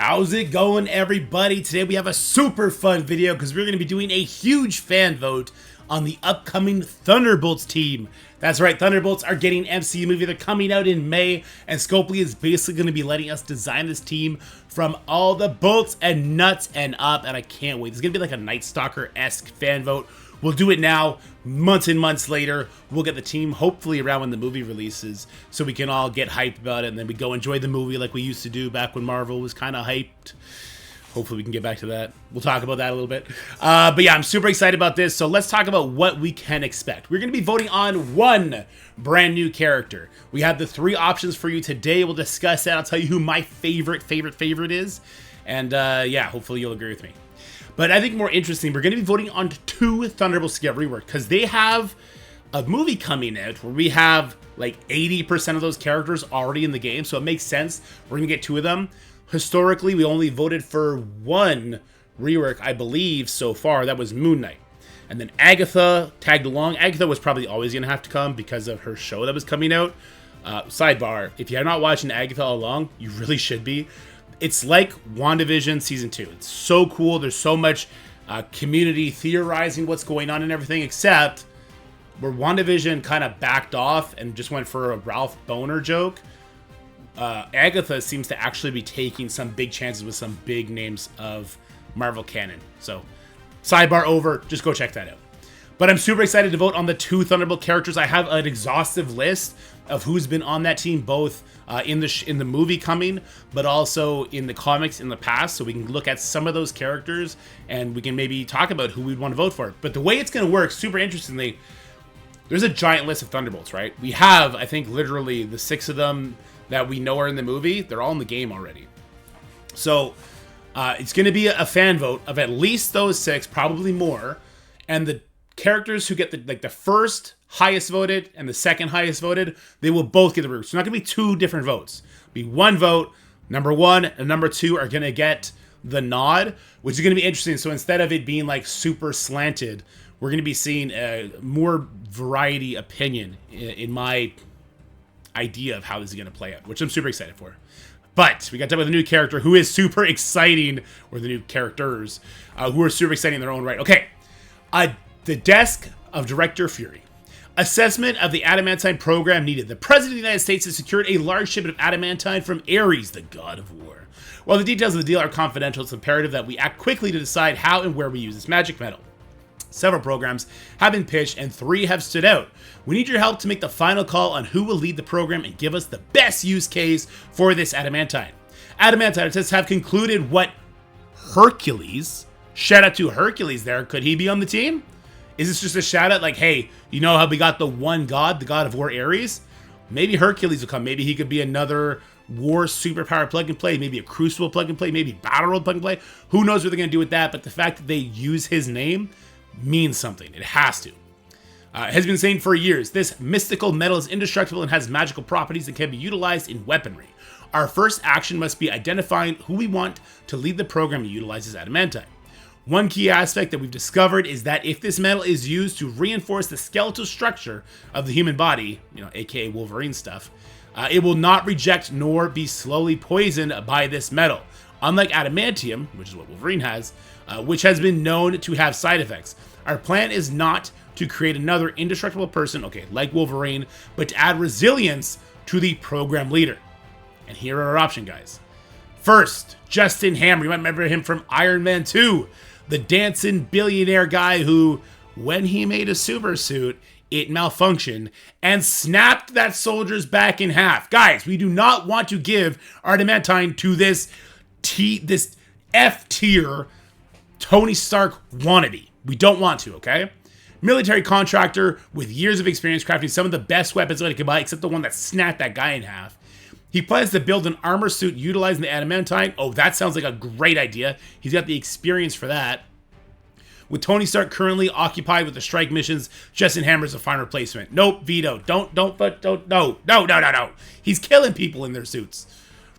How's it going, everybody? Today we have a super fun video because we're going to be doing a huge fan vote on the upcoming Thunderbolts team. That's right, Thunderbolts are getting an MCU movie. They're coming out in May, and Scopely is basically going to be letting us design this team from all the bolts and nuts and up, and I can't wait. It's going to be like a Night Stalker-esque fan vote. We'll do it now, months and months later. We'll get the team hopefully around when the movie releases so we can all get hyped about it, and then we go enjoy the movie like we used to do back when Marvel was kind of hyped. Hopefully we can get back to that. We'll talk about that a little bit. But yeah, I'm super excited about this. So let's talk about what we can expect. We're going to be voting on one brand new character. We have the three options for you today. We'll discuss that. I'll tell you who my favorite is. And yeah, hopefully you'll agree with me. But I think more interesting, we're going to be voting on two Thunderbolts to get reworked because they have a movie coming out where we have like 80% of those characters already in the game. So it makes sense. We're going to get two of them. Historically, we only voted for one rework, I believe, so far. That was Moon Knight. And then Agatha tagged along. Agatha was probably always going to have to come because of her show that was coming out. Sidebar, if you're not watching Agatha all along, you really should be. It's like WandaVision Season 2. It's so cool. There's so much community theorizing what's going on and everything, except where WandaVision kind of backed off and just went for a Ralph Boner joke. Agatha seems to actually be taking some big chances with some big names of Marvel canon. So, sidebar over. Just go check that out. But I'm super excited to vote on the two Thunderbolt characters. I have an exhaustive list of who's been on that team, both in the movie coming, but also in the comics in the past. So we can look at some of those characters and we can maybe talk about who we'd want to vote for. But the way it's going to work, super interestingly, there's a giant list of Thunderbolts, right? We have, I think, literally the 6 of them that we know are in the movie. They're all in the game already. So it's going to be a fan vote of at least those 6, probably more. And the characters who get the first highest voted and the second highest voted, they will both get the root. So it's not going to be 2 different votes. It'll be one vote. Number 1 and number 2 are going to get the nod, which is going to be interesting. So instead of it being like super slanted, we're going to be seeing a more variety opinion in my idea of how this is going to play out, which I'm super excited for. But we got to talk about the new character who is super exciting, or the new characters who are super exciting in their own right. Okay, the desk of Director Fury. Assessment of the Adamantine program needed. The President of the United States has secured a large shipment of Adamantine from Ares, the god of war. While the details of the deal are confidential, it's imperative that we act quickly to decide how and where we use this magic metal. Several programs have been pitched and 3 have stood out. We need your help to make the final call on who will lead the program and give us the best use case for this Adamantine. Adamantine tests have concluded what Hercules, shout out to Hercules there, could he be on the team? Is this just a shout out like, hey, you know how we got the one god, the god of war Ares? Maybe Hercules will come. Maybe he could be another war superpower plug and play, maybe a Crucible plug and play, maybe Battle World plug and play. Who knows what they're going to do with that, but the fact that they use his name means something. It has to. It has been saying for years, this mystical metal is indestructible and has magical properties that can be utilized in weaponry. Our first action must be identifying who we want to lead the program to utilize this adamantine. One key aspect that we've discovered is that if this metal is used to reinforce the skeletal structure of the human body, aka Wolverine stuff, it will not reject nor be slowly poisoned by this metal. Unlike adamantium, which is what Wolverine has, which has been known to have side effects. Our plan is not to create another indestructible person, like Wolverine, but to add resilience to the program leader. And here are our options, guys. First, Justin Hammer. You might remember him from Iron Man 2, the dancing billionaire guy who, when he made a super suit, it malfunctioned and snapped that soldier's back in half. Guys, we do not want to give our adamantine to this F-tier Tony Stark wannabe. We don't want to, okay? Military contractor with years of experience crafting some of the best weapons that he could buy, except the one that snapped that guy in half. He plans to build an armor suit utilizing the adamantine. Oh, that sounds like a great idea. He's got the experience for that. With Tony Stark currently occupied with the strike missions, Justin Hammer's a fine replacement. Nope, veto. No. He's killing people in their suits.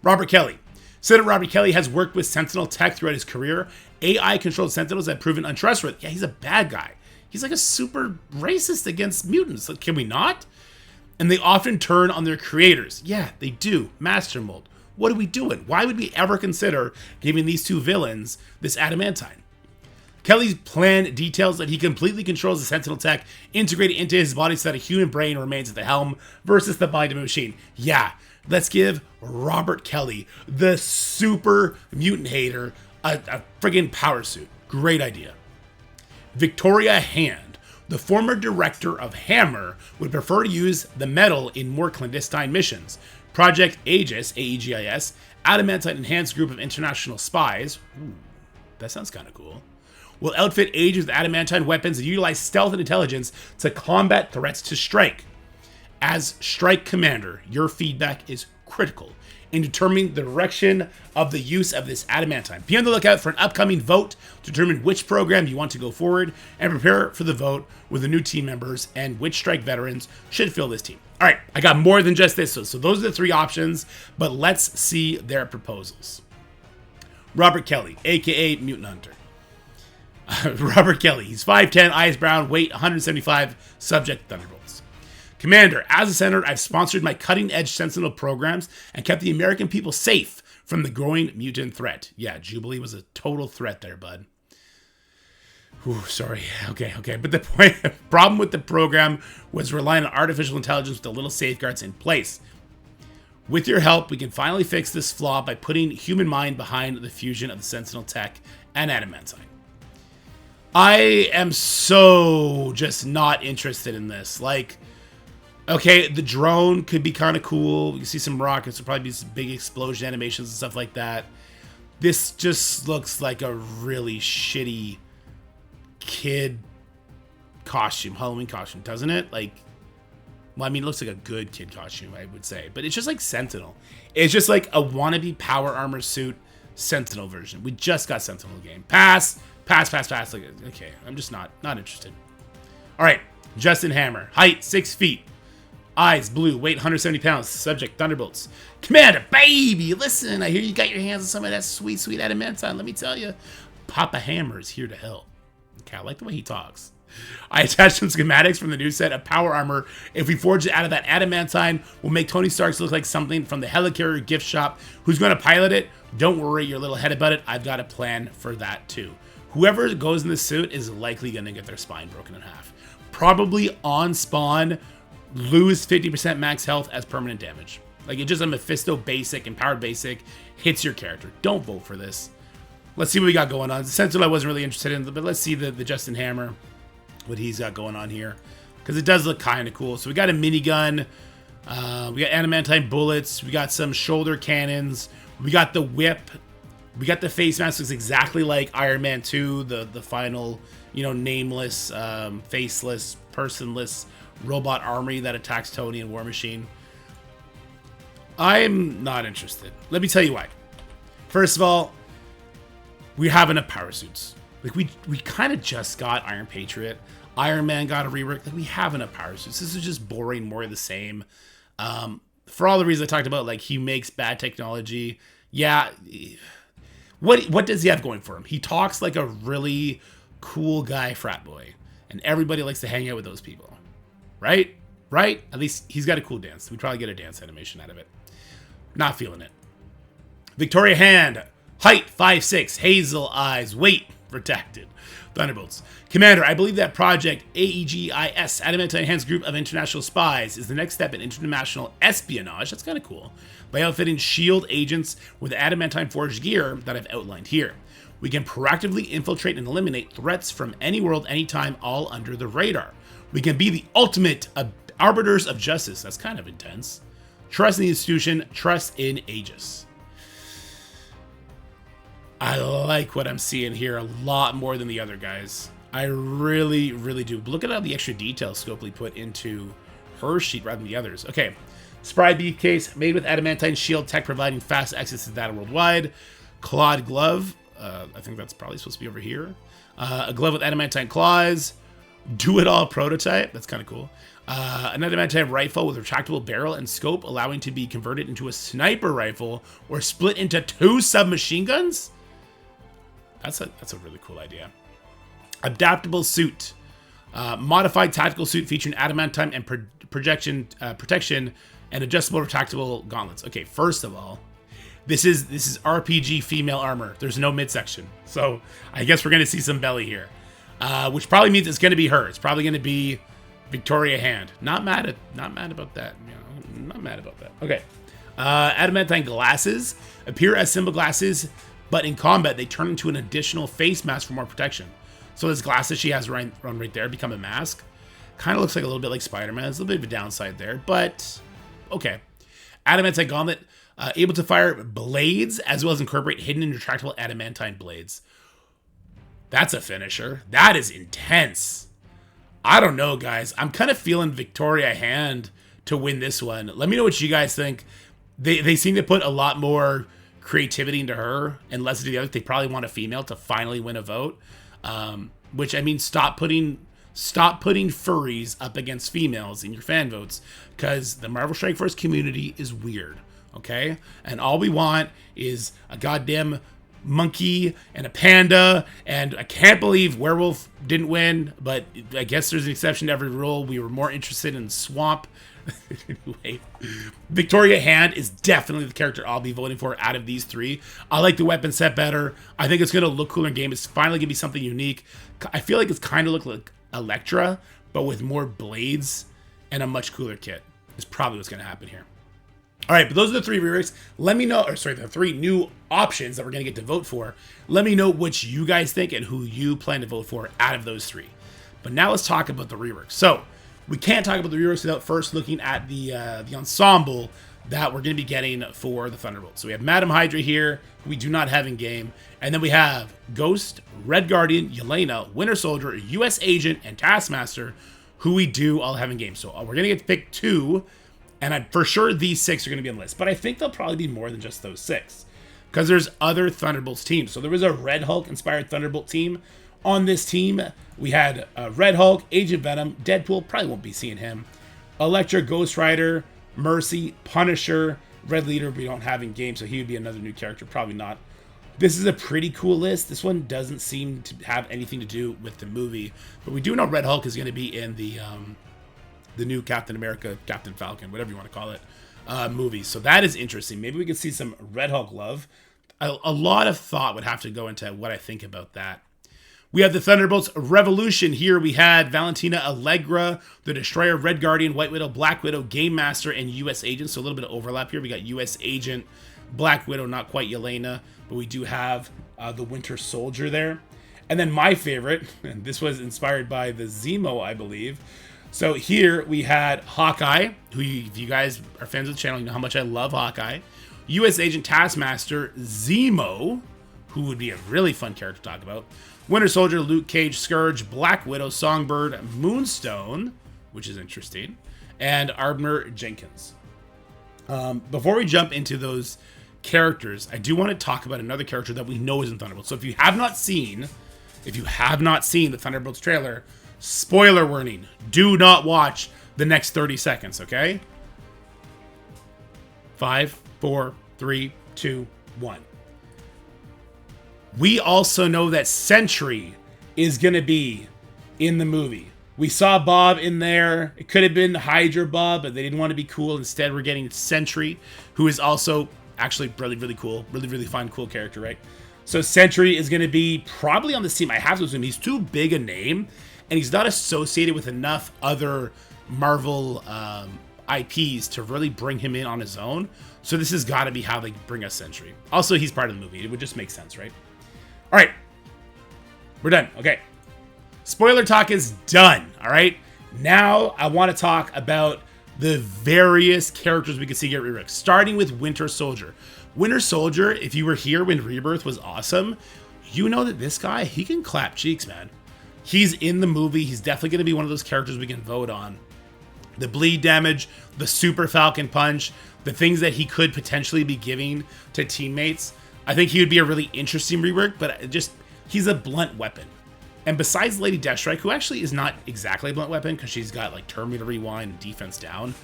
Robert Kelly. Senator Robert Kelly has worked with Sentinel tech throughout his career. AI-controlled Sentinels have proven untrustworthy. Yeah, he's a bad guy. He's like a super racist against mutants. Like, can we not? And they often turn on their creators. Yeah, they do. Master Mold. What are we doing? Why would we ever consider giving these two villains this adamantine? Kelly's plan details that he completely controls the Sentinel tech integrated into his body so that a human brain remains at the helm versus the mind of a machine. Yeah, let's give Robert Kelly, the super mutant hater, a friggin' power suit. Great idea. Victoria Hand, the former director of Hammer, would prefer to use the metal in more clandestine missions. Project Aegis, Aegis, Adamantine enhanced group of international spies. Ooh, that sounds kind of cool. Will outfit Aegis with adamantine weapons and utilize stealth and intelligence to combat threats to Strike. As Strike Commander, your feedback is critical in determining the direction of the use of this adamantine. Be on the lookout for an upcoming vote to determine which program you want to go forward, and prepare for the vote with the new team members and which Strike veterans should fill this team. All right, I got more than just this, so those are the three options, but let's see their proposals. Robert Kelly, aka Mutant Hunter. Robert Kelly, he's 5'10", eyes brown, weight 175, subject Thunderbolts. Commander, as a senator, I've sponsored my cutting-edge Sentinel programs and kept the American people safe from the growing mutant threat. Yeah, Jubilee was a total threat there, bud. Ooh, sorry. Okay. But the problem with the program was relying on artificial intelligence with the little safeguards in place. With your help, we can finally fix this flaw by putting human mind behind the fusion of the Sentinel tech and adamantine. I am so just not interested in this. Like, okay, the drone could be kind of cool. You can see some rockets. There'll probably be some big explosion animations and stuff like that. This just looks like a really shitty kid costume, Halloween costume, doesn't it? Like, well, I mean, it looks like a good kid costume, I would say. But it's just like Sentinel. It's just like a wannabe power armor suit Sentinel version. We just got Sentinel game. Pass. Like, okay, I'm just not interested. All right, Justin Hammer. Height, 6 feet. Eyes, blue. Weight, 170 pounds. Subject, Thunderbolts. Commander, baby, listen. I hear you got your hands on some of that sweet, sweet adamantine. Let me tell you, Papa Hammer is here to help. Okay, I like the way he talks. I attached some schematics from the new set of power armor. If we forge it out of that adamantine, we'll make Tony Stark's look like something from the helicarrier gift shop. Who's going to pilot it? Don't worry your little head about it. I've got a plan for that too. Whoever goes in the suit is likely going to get their spine broken in half. Probably on spawn, lose 50% max health as permanent damage. Like, it's just a Mephisto basic, empowered basic, hits your character. Don't vote for this. Let's see what we got going on. The Sentinel I wasn't really interested in, but let's see the Justin Hammer, what he's got going on here. Because it does look kind of cool. So we got a minigun. We got adamantine bullets. We got some shoulder cannons. We got the whip. We got the face mask. Looks exactly like Iron Man 2, the final, you know, nameless, faceless, personless robot army that attacks Tony and War Machine. I'm not interested. Let me tell you why. First of all, we have enough power suits. Like, we kind of just got Iron Patriot. Iron Man got a rework. Like, we have enough power suits. This is just boring, more of the same. For all the reasons I talked about, like, he makes bad technology. Yeah. What does he have going for him? He talks like a really cool guy frat boy. And everybody likes to hang out with those people. Right? Right? At least he's got a cool dance. We'd probably get a dance animation out of it. Not feeling it. Victoria Hand. Height, 5'6", hazel eyes, weight, protected. Thunderbolts. Commander, I believe that Project Aegis, Adamantine Enhanced Group of International Spies, is the next step in international espionage. That's kind of cool. By outfitting S.H.I.E.L.D. agents with adamantine forged gear that I've outlined here. We can proactively infiltrate and eliminate threats from any world, anytime, all under the radar. We can be the ultimate arbiters of justice. That's kind of intense. Trust in the institution, trust in Aegis. I like what I'm seeing here a lot more than the other guys. I really, really do. But look at all the extra detail Scopely put into her sheet rather than the others. Okay. Spry Beefcase, made with adamantine shield tech, providing fast access to data worldwide. Clawed glove. I think that's probably supposed to be over here. A glove with adamantine claws. Do-it-all prototype. That's kind of cool. An adamantine rifle with retractable barrel and scope, allowing to be converted into a sniper rifle or split into 2 submachine guns. That's a really cool idea. Adaptable suit. Modified tactical suit featuring adamantine and protection and adjustable retractable gauntlets. Okay, first of all, This is RPG female armor. There's no midsection. So I guess we're going to see some belly here. Which probably means it's going to be her. It's probably going to be Victoria Hand. Not mad about that. You know, not mad about that. Okay. Adamantine glasses appear as simple glasses, but in combat they turn into an additional face mask for more protection. So those glasses she has run right there become a mask. Kind of looks like a little bit like Spider-Man. There's a little bit of a downside there, but okay. Adamantine gauntlet, able to fire blades as well as incorporate hidden and retractable adamantine blades. That's a finisher. That is intense. I don't know, guys. I'm kind of feeling Victoria Hand to win this one. Let me know what you guys think. They seem to put a lot more creativity into her and less into the other. They probably want a female to finally win a vote. Which, I mean, stop putting furries up against females in your fan votes, because the Marvel Strike Force community is weird, okay? And all we want is a goddamn monkey and a panda, and I can't believe werewolf didn't win, but I guess there's an exception to every rule. We were more interested in swamp. Anyway, Victoria Hand is definitely the character I'll be voting for out of these three. I like the weapon set better. I think it's going to look cooler in game. It's finally going to be something unique. I feel like it's kind of look like Elektra, but with more blades and a much cooler kit is probably what's going to happen here. All right, but those are the three reworks. Let me know, or sorry, the three new options that we're going to get to vote for. Let me know what you guys think and who you plan to vote for out of those three. But now let's talk about the reworks. So we can't talk about the reworks without first looking at the ensemble that we're going to be getting for the Thunderbolts. So we have Madam Hydra here, who we do not have in game. And then we have Ghost, Red Guardian, Yelena, Winter Soldier, US Agent, and Taskmaster, who we do all have in game. So we're going to get to pick two, and for sure these six are going to be on the list. But I think there'll probably be more than just those six, because there's other Thunderbolts teams. So there was a Red Hulk-inspired Thunderbolt team. On this team, we had Red Hulk, Agent Venom, Deadpool, probably won't be seeing him, Elektra, Ghost Rider, Mercy, Punisher, Red Leader we don't have in game, so he would be another new character, probably not. This is a pretty cool list. This one doesn't seem to have anything to do with the movie, but we do know Red Hulk is going to be in the new Captain America, Captain Falcon, whatever you want to call it, movie. So that is interesting. Maybe we could see some Red Hulk love. A lot of thought would have to go into what I think about that. We have the Thunderbolts Revolution. Here we had Valentina Allegra, the Destroyer, Red Guardian, White Widow, Black Widow, Game Master, and US Agent. So a little bit of overlap here. We got US Agent, Black Widow, not quite Yelena, but we do have the Winter Soldier there. And then my favorite, and this was inspired by the Zemo, I believe. So here we had Hawkeye, who if you guys are fans of the channel, you know how much I love Hawkeye. US Agent, Taskmaster, Zemo, who would be a really fun character to talk about. Winter Soldier, Luke Cage, Scourge, Black Widow, Songbird, Moonstone, which is interesting, and Abner Jenkins. Before we jump into those characters, I do want to talk about another character that we know is in Thunderbolts. So if you have not seen the Thunderbolts trailer, spoiler warning, do not watch the next 30 seconds, okay? 5, 4, 3, 2, 1. We also know that Sentry is going to be in the movie. We saw Bob in there. It could have been Hydra Bob, but they didn't want to be cool. Instead, we're getting Sentry, who is also actually really, really cool. Really, really fun, cool character, right? So Sentry is going to be probably on this team. I have to assume he's too big a name, and he's not associated with enough other Marvel IPs to really bring him in on his own. So this has got to be how they bring us Sentry. Also, he's part of the movie. It would just make sense, right? All right, we're done. Okay, spoiler talk is done. All right, now I want to talk about the various characters we can see get reworked, starting with Winter Soldier. Winter Soldier, if you were here when Rebirth was awesome, you know that this guy, he can clap cheeks, man. He's in the movie. He's definitely going to be one of those characters we can vote on. The bleed damage, the Super Falcon Punch, the things that he could potentially be giving to teammates. I think he would be a really interesting rework, but he's a blunt weapon. And besides Lady Deathstrike, who actually is not exactly a blunt weapon because she's got like Terminator Rewind and defense down,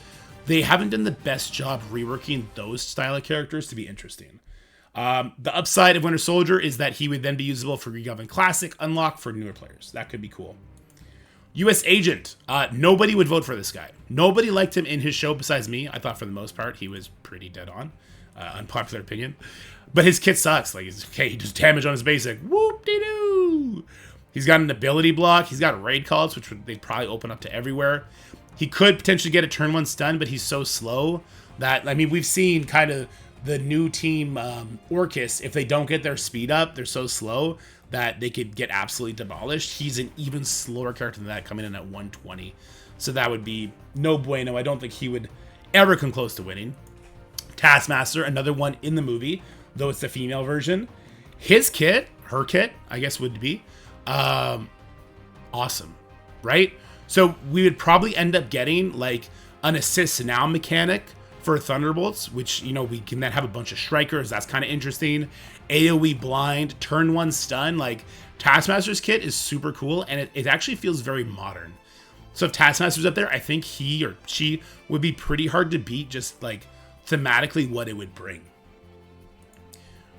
they haven't done the best job reworking those style of characters to be interesting. The upside of Winter Soldier is that he would then be usable for Regovern Classic unlock for newer players. That could be cool. US Agent. Nobody would vote for this guy. Nobody liked him in his show besides me. I thought for the most part he was pretty dead on. unpopular opinion. But his kit sucks. Like, he does damage on his basic. Whoop-de-doo! He's got an ability block. He's got raid calls, which they'd probably open up to everywhere. He could potentially get a turn 1 stun, but he's so slow that, I mean, we've seen kind of the new team Orcus, if they don't get their speed up, they're so slow that they could get absolutely demolished. He's an even slower character than that, coming in at 120. So that would be no bueno. I don't think he would ever come close to winning. Taskmaster, another one in the movie, though it's the female version. His kit, her kit, I guess would be awesome, right? So we would probably end up getting like an assist now mechanic for Thunderbolts, which, you know, we can then have a bunch of strikers. That's kind of interesting. AoE blind, turn 1 stun. Like, Taskmaster's kit is super cool, and it actually feels very modern. So if Taskmaster's up there, I think he or she would be pretty hard to beat, just like thematically what it would bring.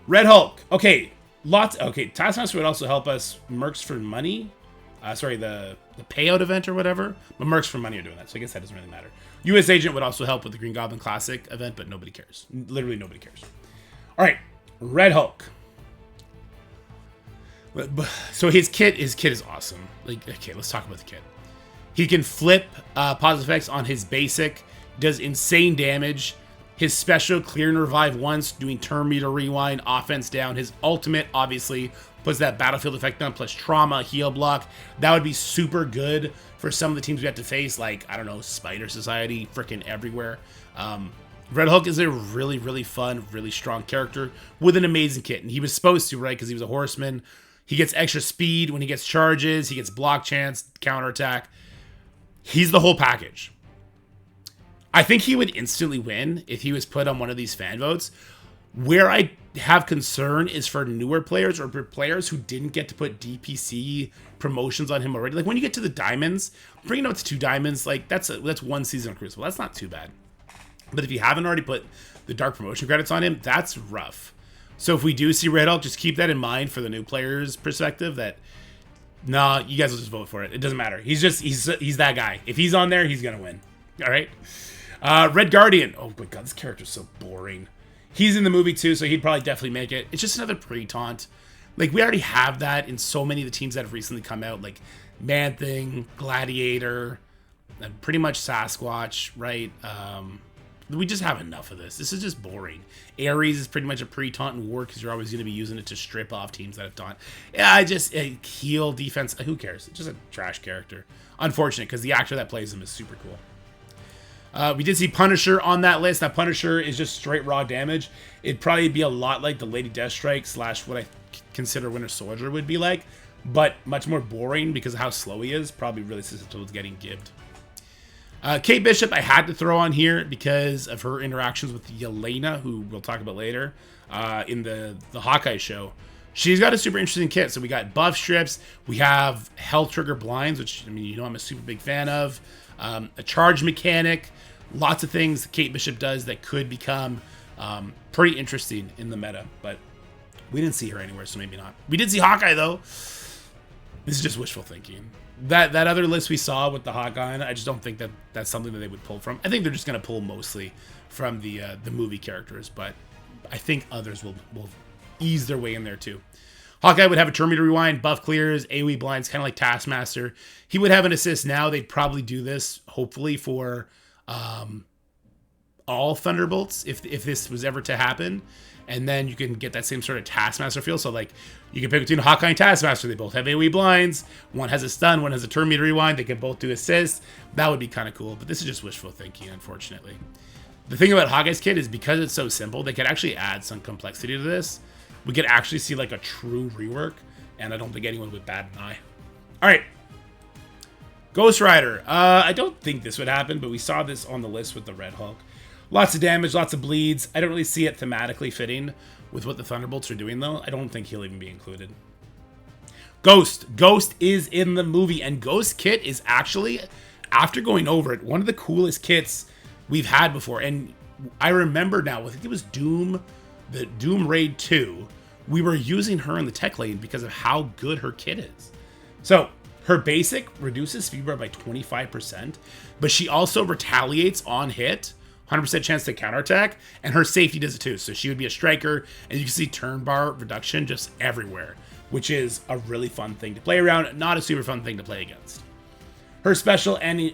Red Hulk. Okay, Taskmaster would also help us. Mercs for money. Sorry, the payout event or whatever. But Mercs for money are doing that, so I guess that doesn't really matter. US Agent would also help with the Green Goblin Classic event, but nobody cares. Literally nobody cares. All right, Red Hulk. So his kit is awesome. Like, okay, let's talk about the kit. He can flip positive effects on his basic, does insane damage. His special, clear and revive once, doing turn meter rewind, offense down. His ultimate, obviously, puts that battlefield effect down, plus trauma, heal block. That would be super good for some of the teams we have to face, like, I don't know, Spider Society, freaking everywhere. Red Hulk is a really, really fun, really strong character with an amazing kit. And he was supposed to, right, because he was a horseman. He gets extra speed when he gets charges. He gets block chance, counterattack. He's the whole package. I think he would instantly win if he was put on one of these fan votes. Where I have concern is for newer players or for players who didn't get to put DPC promotions on him already. Like, when you get to the diamonds, bringing him up to 2 diamonds, like, that's 1 season on Crucible. That's not too bad. But if you haven't already put the dark promotion credits on him, that's rough. So if we do see Red Hulk, just keep that in mind for the new players' perspective, that, nah, you guys will just vote for it. It doesn't matter. He's that guy. If he's on there, he's going to win. All right? Red Guardian. Oh my god, this character's so boring. He's in the movie too, so he'd probably definitely make it. It's just another pre-taunt. Like, we already have that in so many of the teams that have recently come out, like Man-Thing, Gladiator, and pretty much Sasquatch, right? We just have enough of this. This is just boring. Ares is pretty much a pre-taunt in war because you're always going to be using it to strip off teams that have taunt. Yeah, heal, defense, who cares? It's just a trash character. Unfortunate, because the actor that plays him is super cool. We did see Punisher on that list. That Punisher is just straight raw damage. It'd probably be a lot like the Lady Deathstrike / what I consider Winter Soldier would be like, but much more boring because of how slow he is. Probably really susceptible to getting gibbed. Kate Bishop I had to throw on here because of her interactions with Yelena, who we'll talk about later in the Hawkeye show. She's got a super interesting kit. So we got buff strips. We have Health Trigger blinds, which, I mean, you know, I'm a super big fan of. A charge mechanic. Lots of things that Kate Bishop does that could become pretty interesting in the meta. But we didn't see her anywhere, so maybe not. We did see Hawkeye, though. This is just wishful thinking. That other list we saw with the Hawkeye, I just don't think that that's something that they would pull from. I think they're just going to pull mostly from the movie characters, but I think others will ease their way in there too. Hawkeye would have a turn meter rewind, buff clears, AoE blinds, kind of like Taskmaster. He would have an assist now. They'd probably do this, hopefully, for all Thunderbolts, if this was ever to happen. And then you can get that same sort of Taskmaster feel. So, like, you can pick between Hawkeye and Taskmaster. They both have AoE blinds. One has a stun, one has a turn meter rewind. They can both do assists. That would be kind of cool. But this is just wishful thinking, unfortunately. The thing about Hawkeye's kit is because it's so simple, they could actually add some complexity to this. We could actually see, like, a true rework. And I don't think anyone would bat an eye. All right. Ghost Rider. I don't think this would happen, but we saw this on the list with the Red Hulk. Lots of damage, lots of bleeds. I don't really see it thematically fitting with what the Thunderbolts are doing, though. I don't think he'll even be included. Ghost. Ghost is in the movie, and Ghost kit is actually, after going over it, one of the coolest kits we've had before. And I remember now, I think it was Doom, the Doom Raid 2, we were using her in the tech lane because of how good her kit is. So, her basic reduces speed bar by 25%, but she also retaliates on hit. 100% chance to counterattack, and her safety does it too. So she would be a striker, and you can see turn bar reduction just everywhere, which is a really fun thing to play around, not a super fun thing to play against. Her special and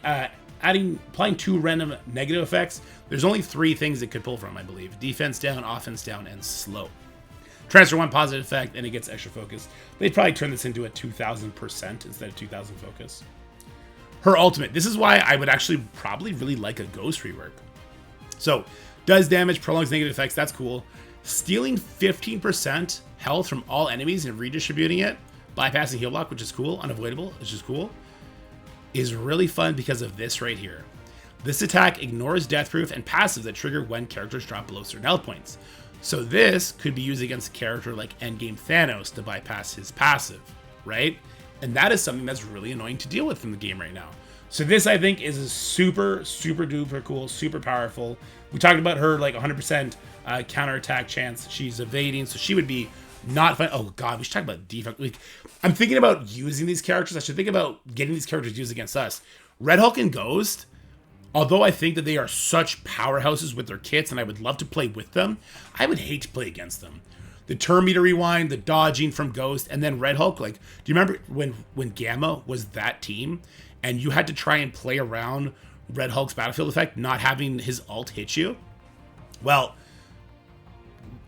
applying 2 random negative effects. There's only 3 things it could pull from, I believe. Defense down, offense down, and slow. Transfer 1 positive effect, and it gets extra focus. They'd probably turn this into a 2000% instead of 2000 focus. Her ultimate. This is why I would actually probably really like a ghost rework. So, does damage, prolongs negative effects, that's cool. Stealing 15% health from all enemies and redistributing it, bypassing heal block, which is cool, unavoidable, which is cool, is really fun because of this right here. This attack ignores deathproof and passives that trigger when characters drop below certain health points. So this could be used against a character like Endgame Thanos to bypass his passive, right? And that is something that's really annoying to deal with in the game right now. So this, I think, is a super, super duper cool, super powerful. We talked about her like 100% counterattack chance. She's evading, so she would be not fun. Oh god, we should talk about defense. Like, I'm thinking about using these characters. I should think about getting these characters used against us. Red Hulk and Ghost, although I think that they are such powerhouses with their kits and I would love to play with them, I would hate to play against them. The turn meter rewind, the dodging from Ghost, and then Red Hulk. Like, do you remember when Gamma was that team and you had to try and play around Red Hulk's battlefield effect, not having his ult hit you? Well,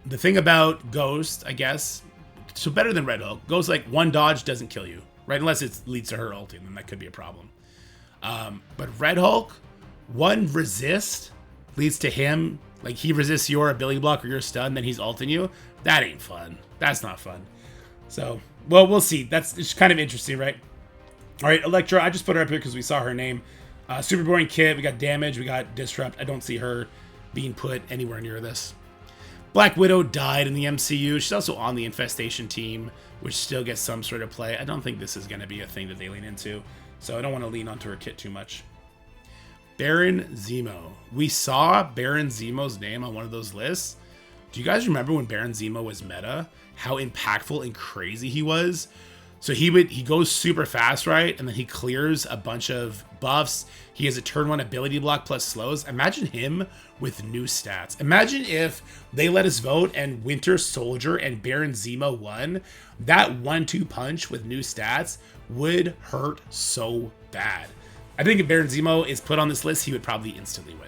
the thing about Ghost, I guess, so better than Red Hulk, Ghost, like, 1 dodge doesn't kill you, right? Unless it leads to her ulting, then that could be a problem. But Red Hulk, 1 resist leads to him, like, he resists your ability block or your stun, then he's ulting you. That ain't fun. That's not fun. So, well, we'll see. It's kind of interesting, right? All right, Elektra, I just put her up here because we saw her name. Super boring kit. We got damage. We got disrupt. I don't see her being put anywhere near this. Black Widow died in the MCU. She's also on the Infestation team, which still gets some sort of play. I don't think this is going to be a thing that they lean into, so I don't want to lean onto her kit too much. Baron Zemo. We saw Baron Zemo's name on one of those lists. Do you guys remember when Baron Zemo was meta? How impactful and crazy he was? So he goes super fast, right? And then he clears a bunch of buffs. He has a turn 1 ability block plus slows. Imagine him with new stats. Imagine if they let us vote and Winter Soldier and Baron Zemo won. That 1-2 punch with new stats would hurt so bad. I think if Baron Zemo is put on this list, he would probably instantly win.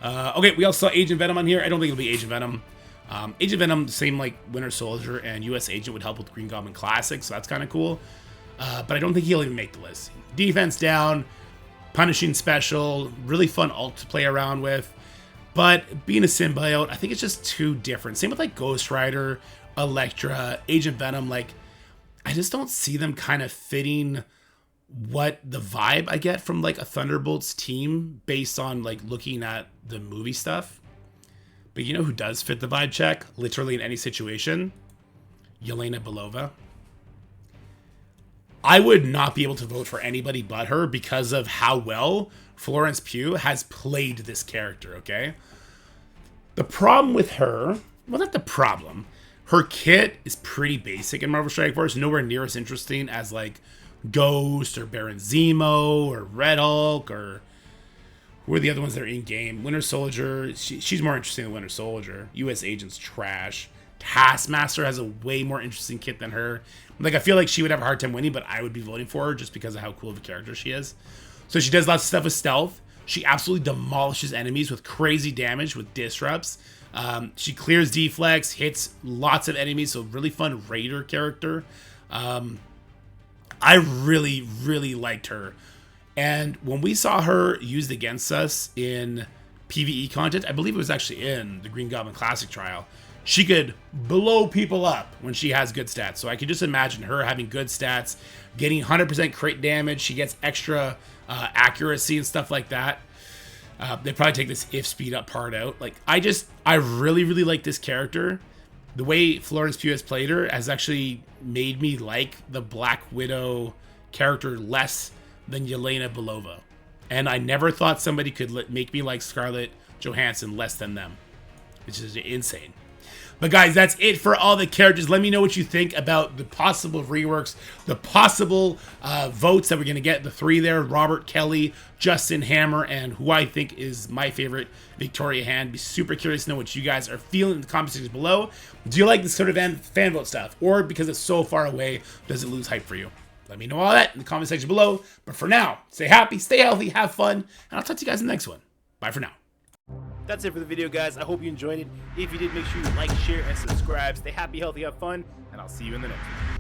Okay, we also saw Agent Venom on here. I don't think it'll be Agent Venom. Agent Venom, same like Winter Soldier and US Agent would help with Green Goblin Classic, so that's kind of cool. But I don't think he'll even make the list. Defense down, punishing special, really fun ult to play around with. But being a symbiote, I think it's just too different. Same with like Ghost Rider, Elektra, Agent Venom. Like, I just don't see them kind of fitting what the vibe I get from like a Thunderbolts team based on like looking at the movie stuff. But you know who does fit the vibe check, literally in any situation? Yelena Belova. I would not be able to vote for anybody but her because of how well Florence Pugh has played this character, okay? The problem with her, well, not the problem. Her kit is pretty basic in Marvel Strike Force, nowhere near as interesting as like Ghost or Baron Zemo or Red Hulk or who are the other ones that are in game. Winter Soldier, she's more interesting than Winter Soldier. US Agent's trash. Taskmaster has a way more interesting kit than her. Like, I feel like she would have a hard time winning, but I would be voting for her just because of how cool of a character she is. So she does lots of stuff with stealth. She absolutely demolishes enemies with crazy damage with disrupts. She clears deflex, hits lots of enemies, so really fun raider character. I really, really liked her. And when we saw her used against us in PvE content, I believe it was actually in the Green Goblin Classic trial, she could blow people up when she has good stats. So I could just imagine her having good stats, getting 100% crit damage. She gets extra accuracy and stuff like that. They probably take this if speed up part out. Like, I really, really like this character. The way Florence Pugh has played her has actually made me like the Black Widow character less than Yelena Belova. And I never thought somebody could make me like Scarlett Johansson less than them, which is insane. But guys, that's it for all the characters. Let me know what you think about the possible reworks, the possible votes that we're going to get. The 3 there, Robert Kelly, Justin Hammer, and who I think is my favorite, Victoria Hand. Be super curious to know what you guys are feeling in the comment sections below. Do you like this sort of fan vote stuff? Or because it's so far away, does it lose hype for you? Let me know all that in the comment section below. But for now, stay happy, stay healthy, have fun, and I'll talk to you guys in the next one. Bye for now. That's it for the video, guys. I hope you enjoyed it. If you did, make sure you like, share, and subscribe. Stay happy, healthy, have fun, and I'll see you in the next one.